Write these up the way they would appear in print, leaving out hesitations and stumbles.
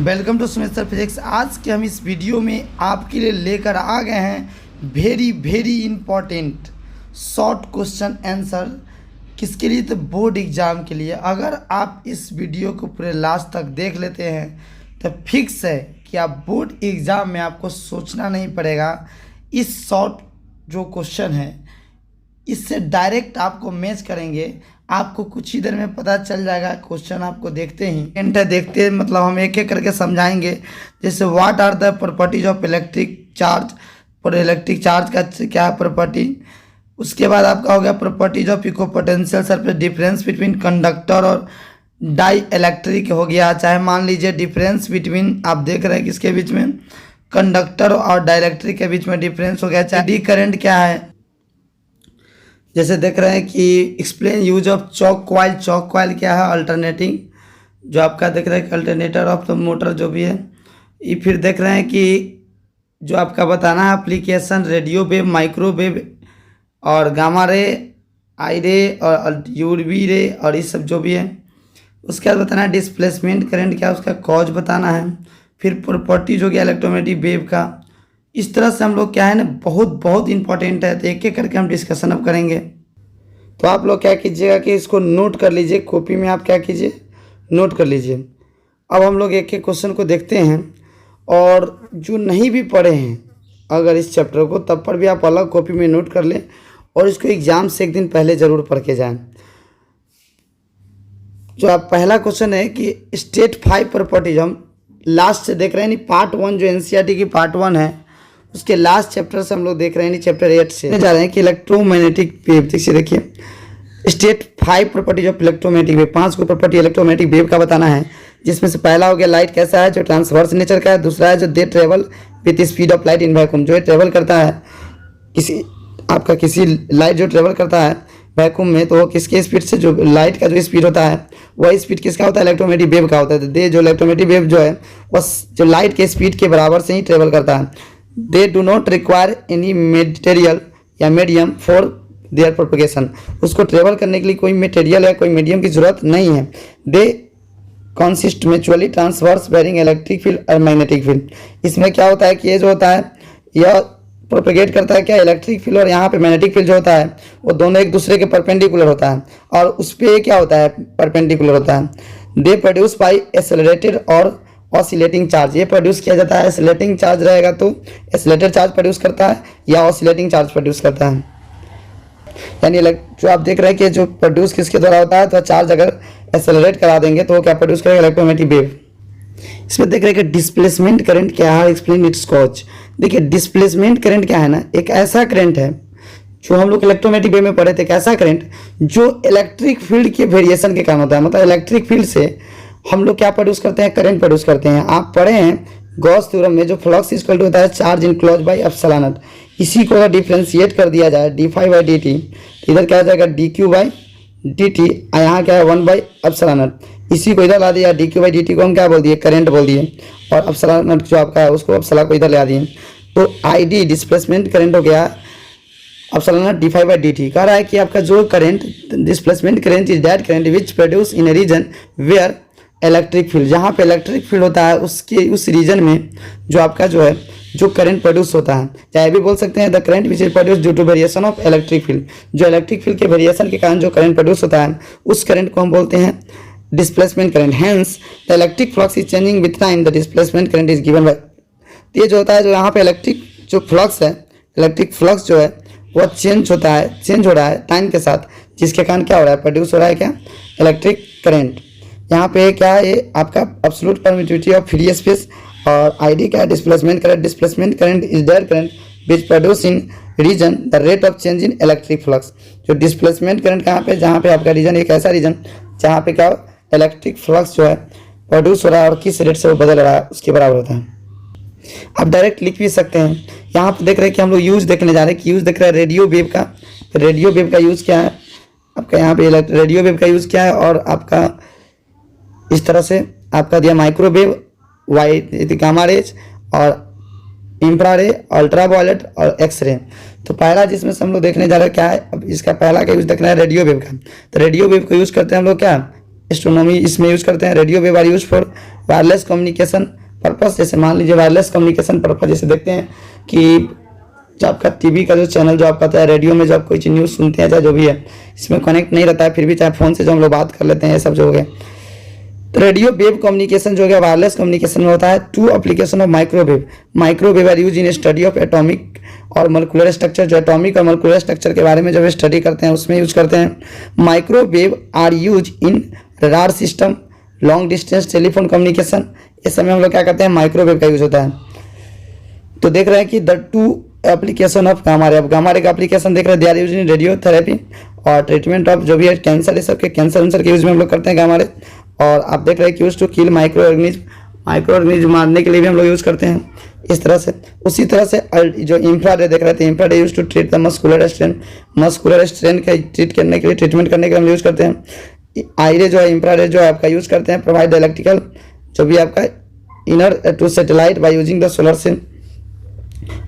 Welcome to semester physics. आज के हम इस वीडियो में आपके लिए लेकर आ गए हैं very important short question answer. किसके लिए? तो बोर्ड एग्ज़ाम के लिए। अगर आप इस वीडियो को पूरे लास्ट तक देख लेते हैं तो फिक्स है कि आप बोर्ड एग्ज़ाम में आपको सोचना नहीं पड़ेगा। इस शॉर्ट जो क्वेश्चन है इससे डायरेक्ट आपको मैच करेंगे। आपको कुछ ही देर में पता चल जाएगा क्वेश्चन आपको देखते ही देखते मतलब हम एक एक करके समझाएंगे। जैसे what are the properties of electric charge, पर इलेक्ट्रिक चार्ज का क्या है प्रॉपर्टी। उसके बाद आपका हो गया properties of equipotential surface, difference between conductor और डाई इलेक्ट्रिक हो गया। चाहे मान लीजिए डिफरेंस बिटवीन, आप देख रहे हैं किसके बीच में, कंडक्टर और डाइलेक्ट्रिक के बीच में डिफरेंस हो गया। चाहे डी करंट क्या है, जैसे देख रहे हैं कि explain use of chalk coil. Chalk coil क्या है? अल्टरनेटिंग, जो आपका देख रहे हैं कि अल्टरनेटर ऑफ द मोटर जो भी है। ये फिर देख रहे हैं कि जो आपका बताना है एप्लीकेशन, रेडियो वेव, माइक्रोवेव और गामा रे, आई रे और यूवी रे और ये सब जो भी है। उसके बाद बताना है डिस्प्लेसमेंट करंट क्या है, उसका कॉज बताना है। फिर प्रॉपर्टीज हो गया इलेक्ट्रोमैग्नेटिक वेव का। इस तरह से हम लोग क्या है ना बहुत इंपॉर्टेंट है, तो एक एक करके हम डिस्कशन अब करेंगे। तो आप लोग क्या कीजिएगा कि इसको नोट कर लीजिए, कॉपी में आप क्या कीजिए नोट कर लीजिए। अब हम लोग एक एक क्वेश्चन को देखते हैं, और जो नहीं भी पढ़े हैं अगर इस चैप्टर को, तब पर भी आप अलग कॉपी में नोट कर लें और इसको एग्ज़ाम से एक दिन पहले ज़रूर पढ़ के जाएँ। जो आप पहला क्वेश्चन है कि स्टेट 5 प्रॉपर्टीज, हम लास्ट से देख रहे हैं, पार्ट 1 जो एनसीईआरटी की पार्ट 1 है उसके लास्ट चैप्टर से हम लोग देख रहे हैं, चैप्टर 8 से जा रहे हैं कि इलेक्ट्रोमैग्नेटिक वेव। से देखिए state 5 properties of electromagnetic wave, 5 को प्रॉपर्टी इलेक्ट्रोमैग्नेटिक वेव का बताना है। जिसमें से पहला हो गया लाइट कैसा है, जो ट्रांसवर्स नेचर का है। दूसरा है जो they travel with speed of light in vacuum, जो ट्रेवल करता है किसी लाइट जो ट्रेवल करता है वैक्यूम में, तो वो किसके स्पीड से, जो लाइट का जो स्पीड होता है वह स्पीड किसका होता है, इलेक्ट्रोमैग्नेटिक वेव का होता है। दे जो इलेक्ट्रोमैग्नेटिक वेव जो है वह जो लाइट के स्पीड के बराबर से ही ट्रेवल करता है। They do not require any material या मीडियम फॉर देयर प्रोपगेशन, उसको ट्रेवल करने के लिए कोई मटेरियल या कोई मीडियम की जरूरत नहीं है। They consist mutually transverse varying electric field और मैग्नेटिक फील्ड। इसमें क्या होता है कि ये जो होता है यह प्रोपेगेट करता है क्या, इलेक्ट्रिक फील्ड, और यहाँ पे मैग्नेटिक फील्ड जो होता है वो दोनों एक दूसरे के परपेंडिकुलर होता है, और उस पर क्या होता है, परपेंडिकुलर होता है। दे प्रोड्यूस बाई एक्सेलरेटेड और ऑसिलेटिंग चार्ज, ये प्रोड्यूस किया जाता है, एक्सेलरेटिंग चार्ज रहेगा तो एक्सेलरेटेड चार्ज प्रोड्यूस करता है या ऑसिलेटिंग चार्ज प्रोड्यूस करता है। यानी जो आप देख रहे हैं कि जो प्रोड्यूस किसके द्वारा होता है, तो चार्ज अगर एक्सेलरेट करा देंगे तो वो क्या प्रोड्यूस करेगा, इलेक्ट्रोमैग्नेटिक वेव। इसमें देख रहे हैं कि डिस्प्लेसमेंट करंट क्या है, एक्सप्लेन इट्स कॉज। देखिए डिस्प्लेसमेंट करंट क्या है ना, एक ऐसा करंट है जो हम लोग इलेक्ट्रोमैग्नेटिक वेव में पढ़े थे, एक ऐसा करंट जो इलेक्ट्रिक फील्ड के वेरिएशन के कारण होता है। मतलब इलेक्ट्रिक फील्ड से हम लोग क्या प्रोड्यूस करते हैं, करंट प्रोड्यूस करते हैं। आप पढ़े हैं गॉस थ्योरम में जो फ्लक्स इक्वल टू होता है charge enclose by epsilon not. इसी को अगर डिफ्रेंशिएट कर दिया जाए d5/dt, इधर क्या आ जाएगा dq/dt, यहाँ क्या है 1/एप्सिलॉन नॉट। इसी को इधर ला दिया, dq/dt को हम क्या बोल दिए, करंट बोल दिए, और एप्सिलॉन नॉट जो आपका है उसको एप्सिलॉन को इधर ला दिए, तो id डिस्प्लेसमेंट करंट हो गया एप्सिलॉन नॉट d5/dt। कह रहा है कि आपका जो current displacement current is that current which produce in a region where electric field, जहाँ पे इलेक्ट्रिक फील्ड होता है उसके उस रीजन में जो आपका जो है जो करंट प्रोड्यूस होता है, चाहे भी बोल सकते हैं the current which is produce due to variation of electric field, जो इलेक्ट्रिक फील्ड के वेरिएशन के कारण जो करंट प्रोड्यूस होता है उस करंट को हम बोलते हैं displacement current. Hence the electric flux is changing with time, the displacement current is given by. ये जो होता है, जो यहाँ पे इलेक्ट्रिक जो फ्लक्स है, इलेक्ट्रिक फ्लक्स जो है वह चेंज हो रहा है टाइम के साथ, जिसके कारण क्या हो रहा है, प्रोड्यूस हो रहा है क्या, इलेक्ट्रिक करंट। यहाँ पे क्या है, ये आपका absolute permittivity of free space, और आईडी क्या है, displacement current. Displacement current is that current which produce in region the rate of change in electric flux. जो डिस्प्लेसमेंट करंट कहाँ पे, जहाँ पे आपका रीजन एक ऐसा रीजन जहाँ पे क्या इलेक्ट्रिक फ्लक्स जो है प्रोड्यूस हो रहा है और किस रेट से वो बदल रहा है उसके बराबर होता है। आप डायरेक्ट लिख भी सकते हैं। यहाँ पे देख रहे हैं कि हम लोग यूज देखने जा रहे हैं कि यूज देख रहे हैं रेडियो वेव का। रेडियो वेव का यूज क्या है आपका, यहाँ पे रेडियो वेव का यूज क्या है, और आपका इस तरह से आपका दिया माइक्रोवेव, वाइट गामा रेज और इंफ्रारे, अल्ट्रावायलेट और एक्सरे। तो पहला जिसमें से हम लोग देखने जा रहे हैं क्या है, अब इसका पहला का यूज देखना है रेडियो वेव का। तो रेडियो वेव को यूज करते हैं हम लोग क्या, एस्ट्रोनॉमी इसमें यूज करते हैं। Radio wave are use for wireless communication purpose. जैसे मान लीजिए वायरलेस कम्युनिकेशन पर्पस, जैसे देखते हैं कि जो आपका टीवी का जो चैनल जो आपका होता है, रेडियो में जो आप कोई चीज न्यूज़ सुनते हैं चाहे जो भी है, इसमें कनेक्ट नहीं रहता है, फिर भी चाहे फोन से जो हम लोग बात कर लेते हैं, ये सब जो हो गया। तो रेडियो वेव कम्युनिकेशन जो है वायरलेस कम्युनिकेशन में होता है। Two application of microwave. Microwave are use in study of atomic और मॉलिक्यूलर स्ट्रक्चर। जो एटॉमिक और मॉलिक्यूलर स्ट्रक्चर के बारे में जब स्टडी करते हैं उसमें यूज करते हैं। Microwave are use in radar system, long distance telephone communication, इस समय हम लोग क्या करते हैं, माइक्रोवेव का यूज होता है। तो देख रहे हैं कि the two application of gamma ray. अब गामा रे का एप्लीकेशन देख रहे हैं, they are use in radiotherapy और ट्रीटमेंट ऑफ जो भी है कैंसर, ये सब के कैंसर के यूज में हम लोग करते हैं गामा रे। और आप देख रहे हैं कि use to kill micro organism मारने के लिए भी हम लोग यूज करते हैं इस तरह से। उसी तरह से जो इंफ्रारेड देख रहे थे, infrared use to treat the muscular strain का ट्रीट करने के लिए, ट्रीटमेंट करने के लिए हम यूज करते हैं। आई रे जो है, इंफ्रारेड जो है आपका यूज करते हैं प्रोवाइड इलेक्ट्रिकल जो भी आपका inner to satellite by using the solar cell.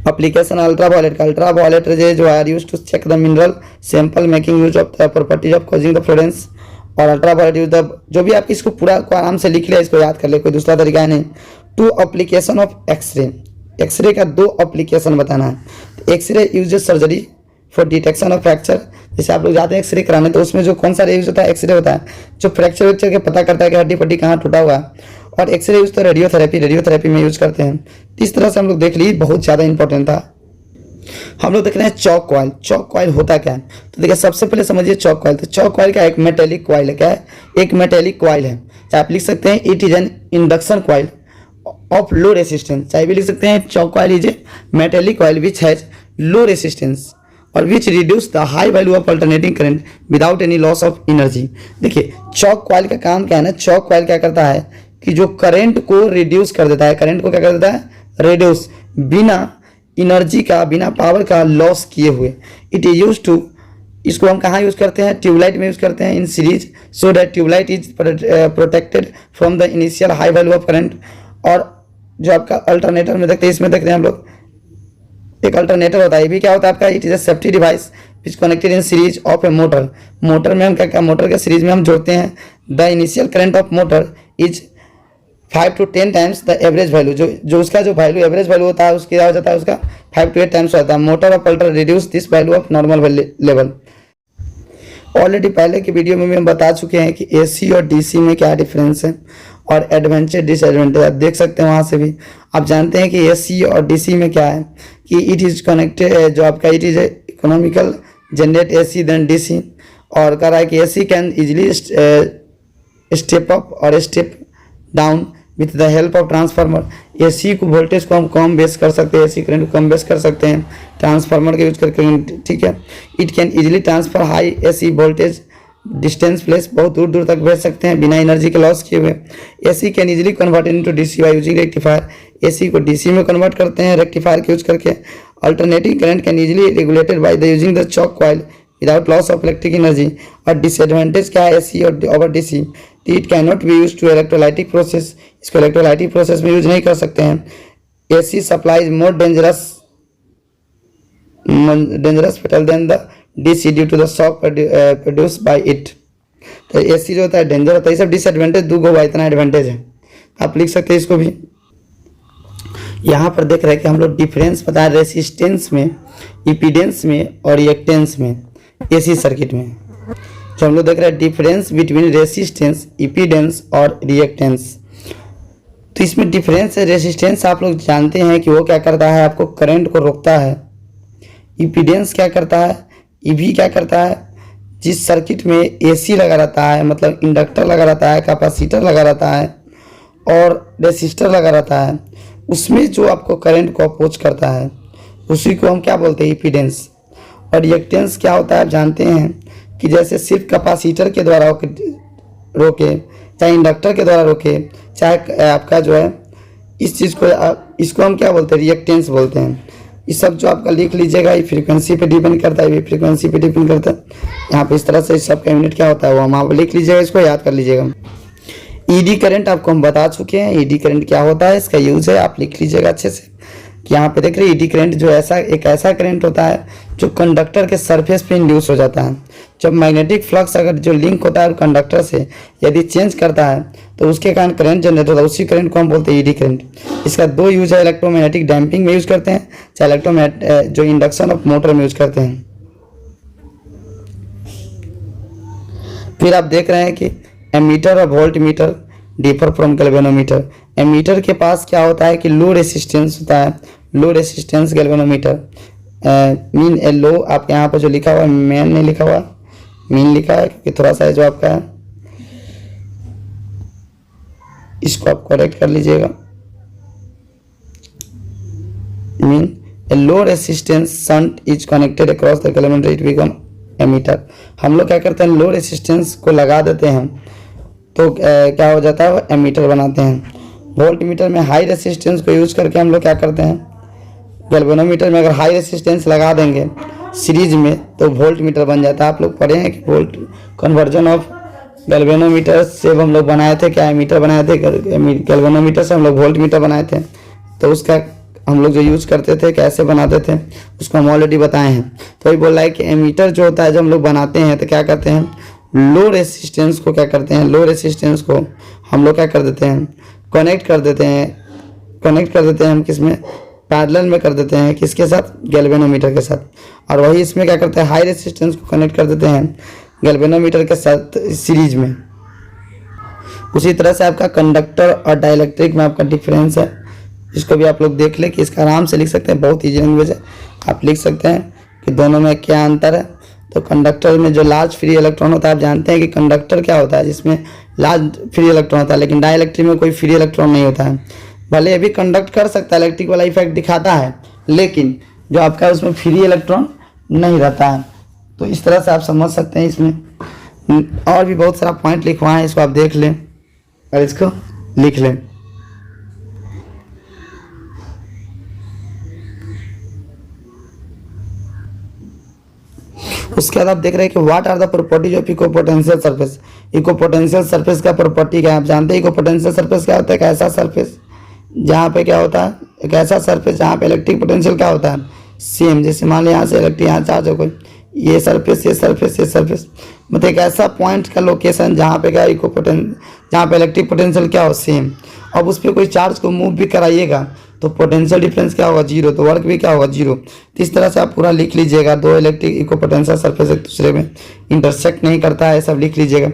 Application ultraviolet का, अल्ट्रावायलेट रेज जो are use to check the mineral sample making use of the properties of causing the fluorescence. और ultraviolet use the जो भी आप इसको पूरा को आराम से लिख लिया, इसको याद कर ले, कोई दूसरा तरीका है नहीं। Two application of X ray. X ray का दो एप्लीकेशन बताना है। X ray use surgery for detection of fracture. जैसे आप लोग जाते हैं एक्सरे कराने तो उसमें जो कौन सा यूज होता है, एक्सरे होता है जो फ्रैक्चर के पता करता है कि हड्डी पट्टी कहाँ टूटा हुआ है। और एक्सरे यूज तो रेडियोथेरेपी में यूज करते हैं। इस तरह से हम लोग देख लिए, बहुत ज़्यादा इंपॉर्टेंट था। हम लोग देख रहे हैं चॉक कॉइल। चॉक कॉइल होता क्या है, तो देखिए सबसे पहले समझिए चॉक कॉइल। तो चॉक कॉइल का एक मेटेलिक कॉइल है। क्या है, एक मेटेलिक कॉइल है। चाहे आप लिख सकते हैं it is an induction coil of low resistance, चाहे भी लिख सकते हैं choke coil is a metallic coil which has low resistance और which reduce the high value of alternating current without any loss of energy. देखिए choke coil का काम क्या है ना, चॉक कॉइल क्या करता है कि जो करंट को रिड्यूस कर देता है, करंट को क्या कर देता है, रिड्यूस, बिना एनर्जी का, बिना पावर का लॉस किए हुए। इट इज यूज टू, इसको हम कहाँ यूज करते हैं, ट्यूबलाइट में यूज करते हैं in series, so that tubelight is protected from the initial high value of current. और जो आपका अल्टरनेटर में देखते हैं, इसमें देखते हैं हम लोग एक अल्टरनेटर होता है। ये भी क्या होता है आपका, it is a safety device which connected in series of A motor. Motor में हम क्या मोटर के सीरीज में हम जोड़ते हैं। The initial current of motor is 5 to 10 times the average value. जो उसका जो वैल्यू एवरेज वैल्यू होता है उसके क्या हो जाता है, उसका 5 to 8 टाइम्स होता है। Motor of alter reduce this value of normal level. Already पहले की वीडियो में हम बता चुके हैं कि एसी और डीसी में क्या डिफरेंस है और एडवांटेज डिसएडवांटेज आप देख सकते हैं। वहाँ से भी आप जानते हैं कि एसी और डीसी में क्या है कि इट इज कनेक्टेड, जो आपका it is economical generate AC than DC. और कह रहा है कि AC can easily step up और step down with the help of transformer. AC को वोल्टेज को हम कम बेस कर सकते हैं, एसी करंट को कम बेस कर सकते हैं ट्रांसफार्मर के यूज करके, ठीक है। It can easily transfer high AC voltage distance place, बहुत दूर दूर तक भेज सकते हैं बिना एनर्जी के लॉस किए हुए। AC can easily convert into DC by using rectifier. AC को डीसी में कन्वर्ट करते हैं रेक्टिफायर के यूज करके। Alternating current can easily regulated by the using the choke coil without loss of electric energy. और disadvantage क्या है AC और over DC, it can not be use to electrolytic process. इसको electrolytic process में use नहीं कर सकते हैं। AC supplies more dangerous metal then the DC due to the shock produce by it. तो एसी जो होता है डेंजर होता है। ये सब डिसएडवांटेज दो गो, इतना एडवांटेज है आप लिख सकते हैं इसको भी। यहाँ पर देख रहे हैं कि हम लोग डिफरेंस बताए रेसिस्टेंस में, इम्पीडेंस में और रिएक्टेंस में एसी सर्किट में। जो हम लोग देख रहे हैं डिफरेंस बिटवीन रेसिस्टेंस, इम्पीडेंस और रिएक्टेंस। तो इसमें डिफरेंस है, रेसिस्टेंस आप लोग जानते हैं कि वो क्या करता है, आपको करंट को रोकता है। इम्पीडेंस क्या करता है, ईवी क्या करता है, जिस सर्किट में एसी लगा रहता है, मतलब इंडक्टर लगा रहता है, कैपेसिटर लगा रहता है और रेसिस्टर लगा रहता है, उसमें जो आपको करंट को अपोज करता है उसी को हम क्या बोलते हैं, इम्पीडेंस। और रिएक्टेंस क्या होता है आप जानते हैं कि जैसे सिर्फ कैपेसिटर के द्वारा रोके, चाहे इंडक्टर के द्वारा रोके, चाहे आपका जो है इस चीज़ को, इसको हम क्या बोलते हैं, रिएक्टेंस बोलते हैं। ये सब जो आपका लिख लीजिएगा, ये फ्रीक्वेंसी पे डिपेंड करता है, ये फ्रीक्वेंसी पे डिपेंड करता है। यहाँ पे इस तरह से इस सब का यूनिट क्या होता है वो हम आप लिख लीजिएगा, इसको याद कर लीजिएगा। ईडी करंट आपको हम बता चुके हैं, ईडी करंट क्या होता है, इसका यूज है आप लिख लीजिएगा अच्छे से। कि यहाँ पे देख रहे ईडी करंट जो एक ऐसा करंट होता है जो कंडक्टर के सरफेस पे इंड्यूस हो जाता है। जब मैग्नेटिक फ्लक्स अगर जो लिंक होता है कंडक्टर से यदि चेंज करता है तो उसके कारण करंट जनरेट होता है, उसी करंट को हम बोलते हैं ईडी करंट। इसका दो यूज है, इलेक्ट्रोमैग्नेटिक डैम्पिंग में यूज करते हैं, चाहे इलेक्ट्रोमैग्नेटिक जो इंडक्शन ऑफ मोटर में यूज करते हैं। फिर आप देख रहे हैं कि एमीटर और voltmeter differ from galvanometer. Ammeter के पास क्या होता है कि लो रेसिस्टेंस होता है, लो रेसिस्टेंस गैल्वेनोमीटर मीन लो आपके यहाँ पर जो लिखा हुआ है मेन नहीं लिखा हुआ, मीन लिखा है क्योंकि थोड़ा सा जो आपका है इसको आप करेक्ट कर लीजिएगा। Mean a low resistance shunt is connected across the galvanometer it become ammeter. हम लोग क्या करते हैं लो रेसिस्टेंस को लगा देते हैं तो क्या हो जाता है वो एमीटर बनाते हैं। वोल्ट मीटर में हाई रेसिस्टेंस को यूज करके हम लोग क्या करते हैं, गैल्वेनोमीटर में अगर हाई रेसिस्टेंस लगा देंगे सीरीज में तो वोल्ट मीटर बन जाता है। आप लोग पढ़े हैं कि वोल्ट कन्वर्जन ऑफ गैल्वेनोमीटर से हम लोग बनाए थे, क्या एमीटर बनाए थे, गैल्वेनोमीटर से हम लोग वोल्ट मीटर बनाए थे। तो उसका हम लोग जो यूज़ करते थे कैसे बनाते थे उसको हम ऑलरेडी बताए हैं। तो ये बोल रहा है कि एमीटर जो होता है जब हम लोग बनाते हैं तो क्या करते हैं, लो रेसिस्टेंस को क्या करते हैं, लो रेसिस्टेंस को हम लोग क्या कर देते हैं, कनेक्ट कर देते हैं हम किस में, पैरेलल में कर देते हैं, किसके साथ, गैल्वेनोमीटर के साथ। और वही इसमें क्या करते हैं, हाई रेसिस्टेंस को कनेक्ट कर देते हैं गैल्वेनोमीटर के साथ सीरीज में। उसी तरह से आपका कंडक्टर और डाइलेक्ट्रिक में आपका डिफरेंस है, इसको भी आप लोग देख लें कि इसका आराम से लिख सकते हैं, बहुत ईजी लैंग्वेज है, आप लिख सकते हैं कि दोनों में क्या अंतर है। तो कंडक्टर में जो लार्ज फ्री इलेक्ट्रॉन होता है, आप जानते हैं कि कंडक्टर क्या होता है जिसमें लार्ज फ्री इलेक्ट्रॉन होता है, लेकिन डाइलेक्ट्रिक में कोई फ्री इलेक्ट्रॉन नहीं होता है। भले ये भी कंडक्ट कर सकता है, इलेक्ट्रिक वाला इफेक्ट दिखाता है, लेकिन जो आपका उसमें फ्री इलेक्ट्रॉन नहीं रहता है। तो इस तरह से आप समझ सकते हैं। इसमें और भी बहुत सारा पॉइंट लिखवाए हैं, इसको आप देख लें और इसको लिख लें। उसके बाद आप देख रहे हैं कि what are the properties of equipotential surface. Equipotential surface का प्रॉपर्टी क्या है, आप जानते हैं इक्विपोटेंशियल सरफेस क्या होता है, एक ऐसा सरफेस जहाँ पे क्या होता है, एक ऐसा सरफेस जहाँ पे इलेक्ट्रिक पोटेंशियल क्या होता है, सेम। जैसे मान लीजिए यहाँ से इलेक्ट्रिक यहाँ चार्ज हो गई, ये सरफेस ये सरफेस ये सरफेस, मतलब एक ऐसा पॉइंट का लोकेशन जहाँ पे क्या जहाँ पे इलेक्ट्रिक पोटेंशियल क्या हो, सेम। अब उस पर कोई चार्ज को मूव भी कराइएगा तो पोटेंशियल डिफरेंस क्या होगा, जीरो, तो वर्क भी क्या होगा, जीरो। तो इस तरह से आप पूरा लिख लीजिएगा। दो इलेक्ट्रिक इक्विपोटेंशियल सरफेस एक दूसरे में इंटरसेक्ट नहीं करता है, सब लिख लीजिएगा।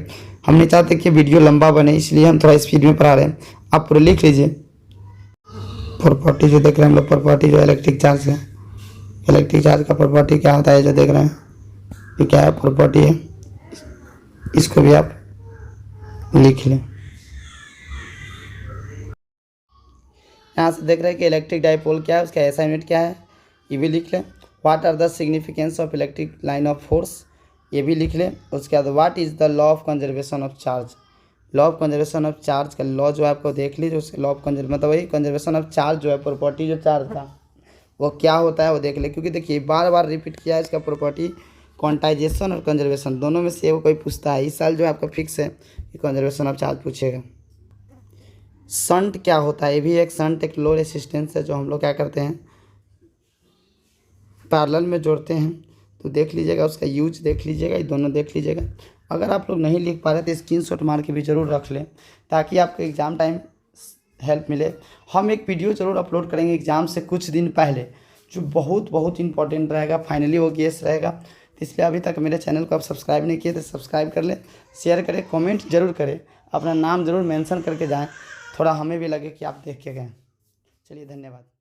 हम नहीं चाहते कि वीडियो लंबा बने, इसलिए हम थोड़ा स्पीड में पढ़ा रहे हैं, आप पूरा लिख लीजिए। प्रॉपर्टी जो देख रहे हैं हम लोग, प्रॉपर्टी जो इलेक्ट्रिक चार्ज है, इलेक्ट्रिक चार्ज का प्रॉपर्टी क्या होता है जो देख रहे हैं, ये क्या है प्रॉपर्टी है, इसको भी आप लिख लें। यहाँ से देख रहे हैं कि इलेक्ट्रिक डाइपोल क्या है, उसका ऐसा यूनिट क्या है, ये भी लिख लें। What are the significance of electric line of force, ये भी लिख लें। उसके बाद what is the law of conservation of charge. Law of conservation of charge का लॉ जो है आपको देख लीजिए, उसके लॉ ऑफ मतलब वही कंजर्वेशन ऑफ चार्ज जो है, प्रॉपर्टी जो चार्ज का वो क्या होता है वो देख ले। क्योंकि देखिए बार बार रिपीट किया है इसका प्रॉपर्टी, क्वांटाइजेशन और कंजर्वेशन दोनों में से वो कोई पूछता है। इस साल जो है आपका फिक्स है कि कंजर्वेशन ऑफ चार्ज पूछेगा। शंट क्या होता है, ये भी एक शंट एक लो रेसिस्टेंस है जो हम लोग क्या करते हैं पैरेलल में जोड़ते हैं। तो देख लीजिएगा, उसका यूज देख लीजिएगा, ये दोनों देख लीजिएगा। अगर आप लोग नहीं लिख पा रहे तो स्क्रीनशॉट मार के भी ज़रूर रख लें ताकि आपको एग्ज़ाम टाइम हेल्प मिले। हम एक वीडियो ज़रूर अपलोड करेंगे एग्ज़ाम से कुछ दिन पहले जो बहुत इंपॉर्टेंट रहेगा, फाइनली वो केस रहेगा। तो इसलिए अभी तक मेरे चैनल को आप सब्सक्राइब नहीं किए तो सब्सक्राइब कर लें, शेयर करें, कमेंट जरूर करें, अपना नाम ज़रूर मेंशन करके जाएं, थोड़ा हमें भी लगे कि आप देख के गए। चलिए धन्यवाद।